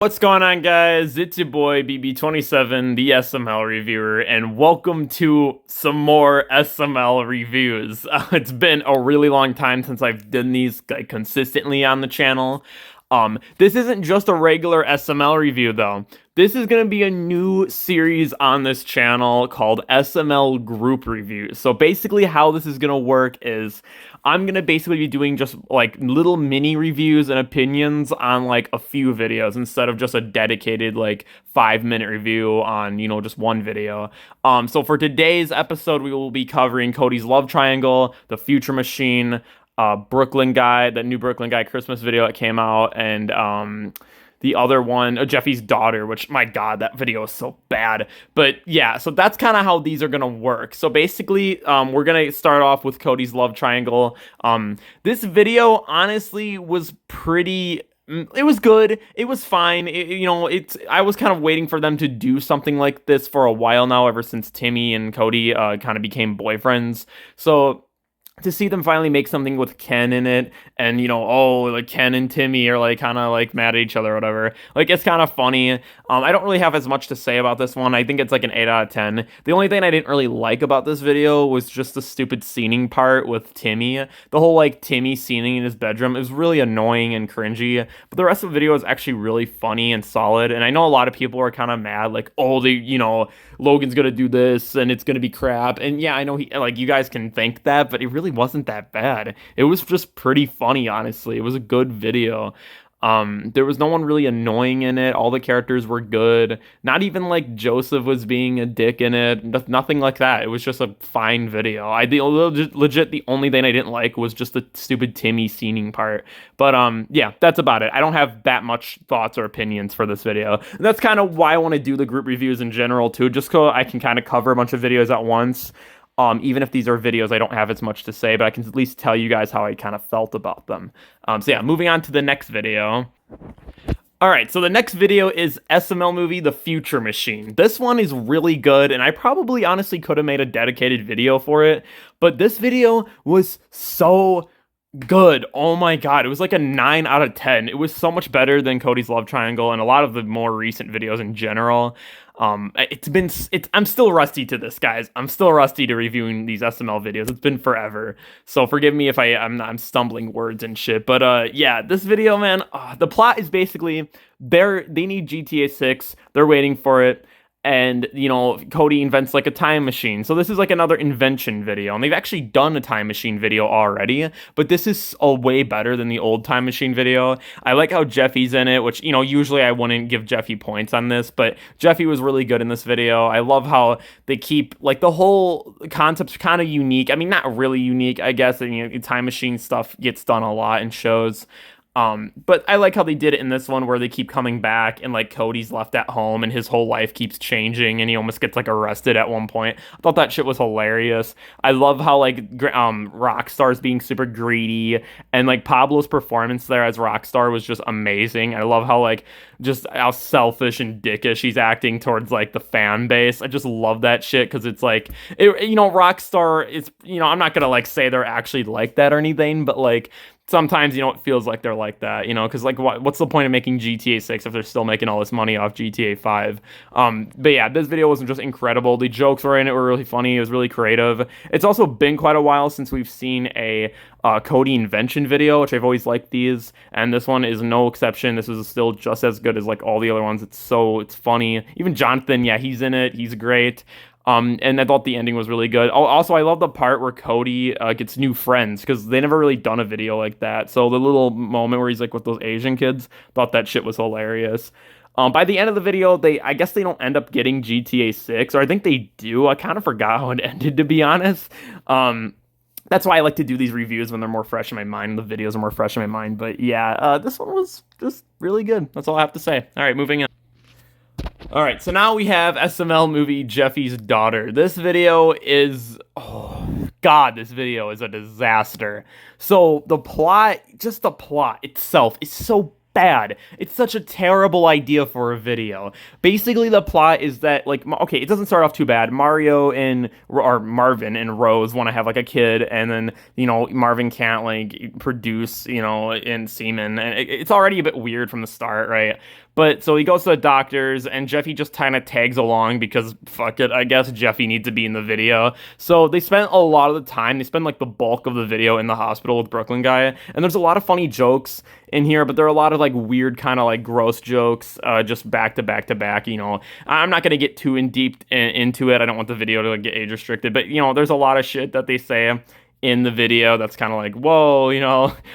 What's going on, guys? It's your boy BB27, the SML reviewer, and welcome to some more SML reviews. It's been a really long time since I've done these consistently on the channel. This isn't just a regular SML review though. This is going to be a new series on this channel called SML Group Reviews. So basically how this is going to work is I'm going to basically be doing just like little mini reviews and opinions on like a few videos instead of just a dedicated like 5-minute review on, just one video. So for today's episode, we will be covering Cody's love triangle, the Futrue Machine, Brooklyn guy, that new Brooklyn guy Christmas video that came out, and the other one, Jeffy's daughter, which, my God, that video is so bad. But yeah, so that's kind of how these are going to work. So basically, we're going to start off with Cody's love triangle. This video, honestly, was pretty... It was good. It was fine. I was kind of waiting for them to do something like this for a while now, ever since Timmy and Cody kind of became boyfriends. So to see them finally make something with Ken in it, and like Ken and Timmy are like kind of like mad at each other or whatever, like it's kind of funny. I don't really have as much to say about this one. I think it's like an 8 out of 10. The only thing I didn't really like about this video was just the stupid scening part with Timmy. The whole like Timmy scening in his bedroom is really annoying and cringy, but the rest of the video is actually really funny and solid. And I know a lot of people are kind of mad, like, oh, Logan's gonna do this and it's gonna be crap. And yeah, I know you guys can think that, but it really wasn't that bad. It was just pretty funny, honestly. It was a good video. There was no one really annoying in it. All the characters were good. Not even like Joseph was being a dick in it. Nothing like that. It was just a fine video. Legit the only thing I didn't like was just the stupid Timmy scening part. But yeah, that's about it. I don't have that much thoughts or opinions for this video. And that's kind of why I want to do the group reviews in general too, just so I can kind of cover a bunch of videos at once. Even if these are videos I don't have as much to say, but I can at least tell you guys how I kind of felt about them. So yeah, moving on to the next video. Alright, so the next video is SML movie, The Futrue Machine. This one is really good, and I probably honestly could have made a dedicated video for it, but this video was so good. Oh my God, it was like a 9 out of 10. It was so much better than Cody's love triangle and a lot of the more recent videos in general. I'm still rusty to this, guys. I'm still rusty to reviewing these SML videos. It's been forever, so forgive me if I'm stumbling words and shit. But yeah, this video, man, the plot is basically they need GTA 6. They're waiting for it. And, Cody invents like a time machine. So this is like another invention video. And they've actually done a time machine video already, but this is a way better than the old time machine video. I like how Jeffy's in it, which, usually I wouldn't give Jeffy points on this, but Jeffy was really good in this video. I love how they keep, like, the whole concept's kind of unique. I mean, not really unique, I guess. Time machine stuff gets done a lot in shows. But I like how they did it in this one where they keep coming back and like Cody's left at home and his whole life keeps changing and he almost gets like arrested at one point. I thought that shit was hilarious. I love how like Rockstar's being super greedy and like Pablo's performance there as Rockstar was just amazing. I love how like just how selfish and dickish he's acting towards like the fan base. I just love that shit because it's like Rockstar is, I'm not gonna like say they're actually like that or anything, but like sometimes, it feels like they're like that, because like what's the point of making GTA 6 if they're still making all this money off GTA 5? But yeah, this video was just incredible. The jokes were in it were really funny. It was really creative. It's also been quite a while since we've seen a Cody invention video, which I've always liked these, and this one is no exception. This is still just as good as like all the other ones. It's funny. Even Jonathan, yeah, he's in it. He's great. And I thought the ending was really good. Also, I love the part where Cody gets new friends because they never really done a video like that. So the little moment where he's like with those Asian kids, thought that shit was hilarious. By the end of the video, I guess they don't end up getting GTA 6, or I think they do. I kind of forgot how it ended, to be honest. That's why I like to do these reviews when they're more fresh in my mind. The videos are more fresh in my mind. But yeah, this one was just really good. That's all I have to say. All right, moving on. Alright, so now we have SML movie Jeffy's daughter. This video is... oh, God, this video is a disaster. So, the plot itself is so bad. It's such a terrible idea for a video. Basically, the plot is that, like, okay, it doesn't start off too bad. Mario and, or Marvin and Rose want to have, like, a kid, and then, Marvin can't, like, produce, in semen, and it's already a bit weird from the start, right? But so he goes to the doctors, and Jeffy just kind of tags along because fuck it, I guess Jeffy needs to be in the video. So they spent a lot of the time, they spend like the bulk of the video in the hospital with Brooklyn Guy, and there's a lot of funny jokes in here, but there are a lot of like weird kind of like gross jokes, just back to back to back. I'm not gonna get too in deep into it. I don't want the video to like get age restricted, but there's a lot of shit that they say in the video that's kind of like, whoa,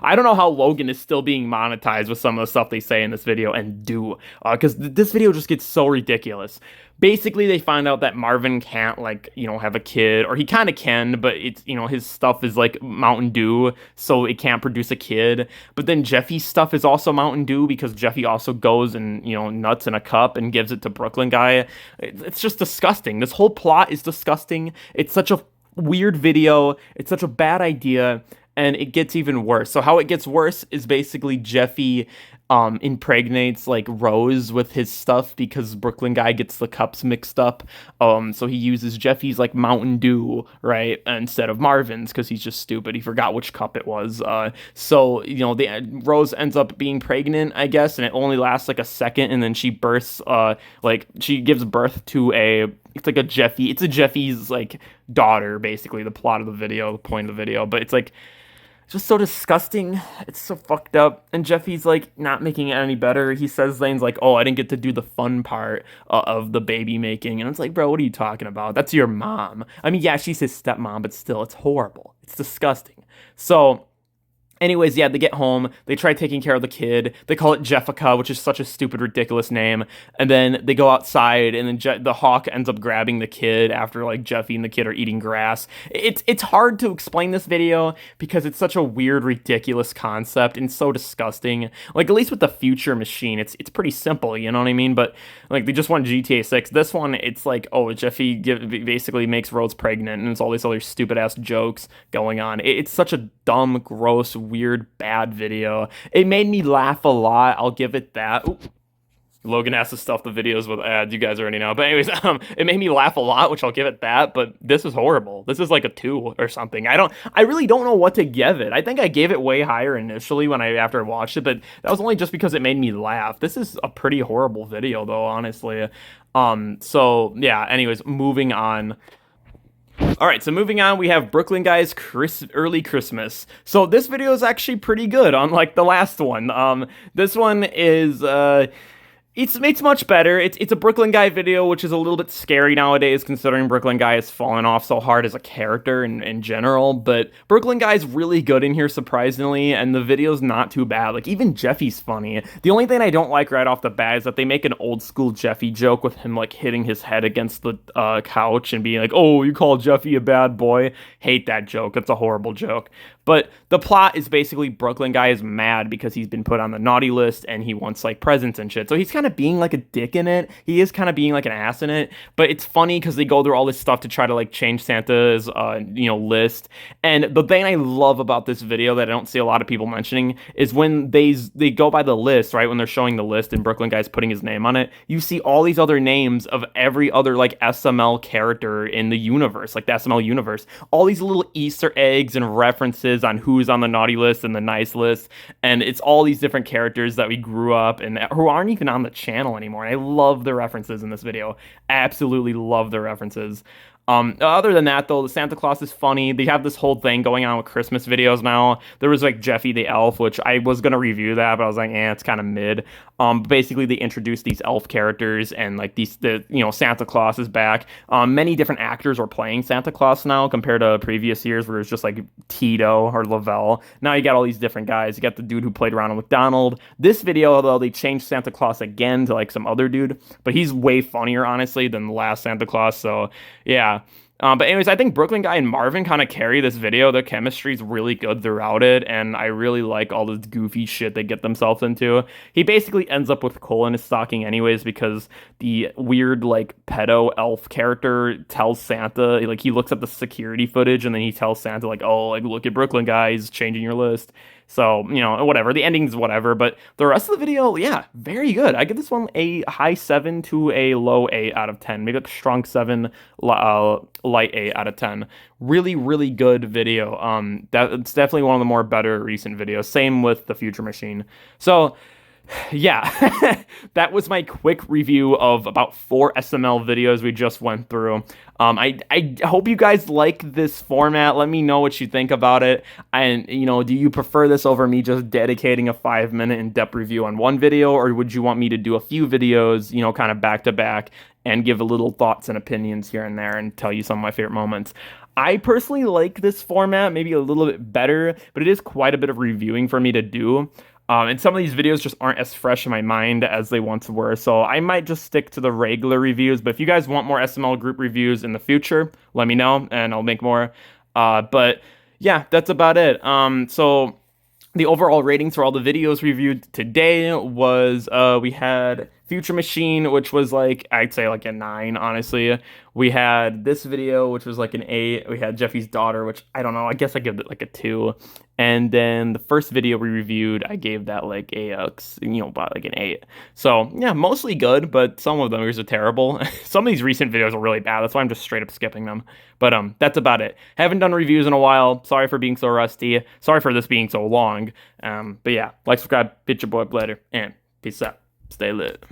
I don't know how Logan is still being monetized with some of the stuff they say in this video and do, because this video just gets so ridiculous. Basically, they find out that Marvin can't, like, have a kid, or he kind of can, but it's, his stuff is like Mountain Dew, so it can't produce a kid. But then Jeffy's stuff is also Mountain Dew because Jeffy also goes and, nuts in a cup and gives it to Brooklyn Guy. It's just disgusting. This whole plot is disgusting. It's such a weird video. It's such a bad idea, and it gets even worse. So how it gets worse is basically Jeffy impregnates like Rose with his stuff because Brooklyn Guy gets the cups mixed up. So he uses Jeffy's like Mountain Dew, right, instead of Marvin's because he's just stupid. He forgot which cup it was. So Rose ends up being pregnant, I guess, and it only lasts like a second, and then she births, like she gives birth to it's like a Jeffy. It's a Jeffy's like daughter, basically. The plot of the video, the point of the video, but it's like just so disgusting. It's so fucked up. And Jeffy's like not making it any better. He says things like, "Oh, I didn't get to do the fun part of the baby making." And it's like, bro, what are you talking about? That's your mom. I mean, yeah, she's his stepmom, but still, it's horrible. It's disgusting. So anyways, yeah, they get home, they try taking care of the kid, they call it Jeffica, which is such a stupid, ridiculous name, and then they go outside, and then the hawk ends up grabbing the kid after, like, Jeffy and the kid are eating grass. It's hard to explain this video, because it's such a weird, ridiculous concept, and so disgusting. Like, at least with the Futrue Machine, it's pretty simple, you know what I mean? But, like, they just want GTA 6. This one, it's like, oh, Jeffy basically makes Rose pregnant, and there's all these other stupid-ass jokes going on. It's such a dumb, gross, weird, bad video. It made me laugh a lot. I'll give it that. Ooh. Logan has to stuff the videos with ads. You guys already know. But anyways, it made me laugh a lot, which I'll give it that. But this is horrible. This is like a 2 or something. I really don't know what to give it. I think I gave it way higher initially after I watched it, but that was only just because it made me laugh. This is a pretty horrible video, though, honestly. So yeah. Anyways, moving on. All right, so moving on, we have Brooklyn Guy's early Christmas. So this video is actually pretty good, unlike the last one. This one is it's much better. It's a Brooklyn Guy video, which is a little bit scary nowadays, considering Brooklyn Guy has fallen off so hard as a character in general. But Brooklyn Guy's really good in here, surprisingly, and the video's not too bad. Like, even Jeffy's funny. The only thing I don't like right off the bat is that they make an old school Jeffy joke with him, like, hitting his head against the couch and being like, "Oh, you call Jeffy a bad boy?" Hate that joke. It's a horrible joke. But the plot is basically Brooklyn Guy is mad because he's been put on the naughty list and he wants, like, presents and shit. So he's kind of being like a dick in it. He is kind of being like an ass in it. But it's funny because they go through all this stuff to try to, like, change Santa's, list. And the thing I love about this video that I don't see a lot of people mentioning is when they go by the list, right? When they're showing the list and Brooklyn Guy's putting his name on it, you see all these other names of every other, like, SML character in the universe, like the SML universe. All these little Easter eggs and references on who's on the naughty list and the nice list, and it's all these different characters that we grew up and who aren't even on the channel anymore. And I love the references in this video. Absolutely love the references. Other than that, though, the Santa Claus is funny. They have this whole thing going on with Christmas videos now. There was, like, Jeffy the Elf, which I was going to review that, but I was like, it's kind of mid. Basically, they introduced these elf characters, and, like, Santa Claus is back. Many different actors are playing Santa Claus now compared to previous years where it was just, like, Tito or Lavelle. Now you got all these different guys. You got the dude who played Ronald McDonald. This video, though, they changed Santa Claus again to, like, some other dude, but he's way funnier, honestly, than the last Santa Claus, so, yeah. But anyways, I think Brooklyn Guy and Marvin kind of carry this video. Their chemistry is really good throughout it, and I really like all this goofy shit they get themselves into. He basically ends up with coal in his stocking anyways because the weird, like, pedo elf character tells Santa, like, he looks at the security footage and then he tells Santa, like, "Oh, like, look at Brooklyn Guy, he's changing your list." So, whatever. The ending's whatever, but the rest of the video, yeah, very good. I give this one a high 7 to a low 8 out of 10. Maybe like a strong 7, light 8 out of 10. Really, really good video. It's definitely one of the more better recent videos. Same with the Futrue Machine. So, yeah, that was my quick review of about 4 SML videos we just went through. I hope you guys like this format. Let me know what you think about it. And, do you prefer this over me just dedicating a 5-minute in-depth review on one video, or would you want me to do a few videos, kind of back to back and give a little thoughts and opinions here and there and tell you some of my favorite moments? I personally like this format, maybe a little bit better, but it is quite a bit of reviewing for me to do. And some of these videos just aren't as fresh in my mind as they once were, so I might just stick to the regular reviews. But if you guys want more SML Group reviews in the future, let me know, and I'll make more. But yeah, that's about it. So the overall ratings for all the videos reviewed today was, we had Futrue Machine, which was like, I'd say like a 9, honestly. We had this video, which was like an 8. We had Jeffy's daughter, which I don't know, I guess I give it like a 2. And then the first video we reviewed, I gave that like about like an 8. So yeah, mostly good, but some of them are terrible. Some of these recent videos are really bad. That's why I'm just straight up skipping them. But that's about it. Haven't done reviews in a while. Sorry for being so rusty. Sorry for this being so long. But yeah, like, subscribe, bitch your boy later, and peace out. Stay lit.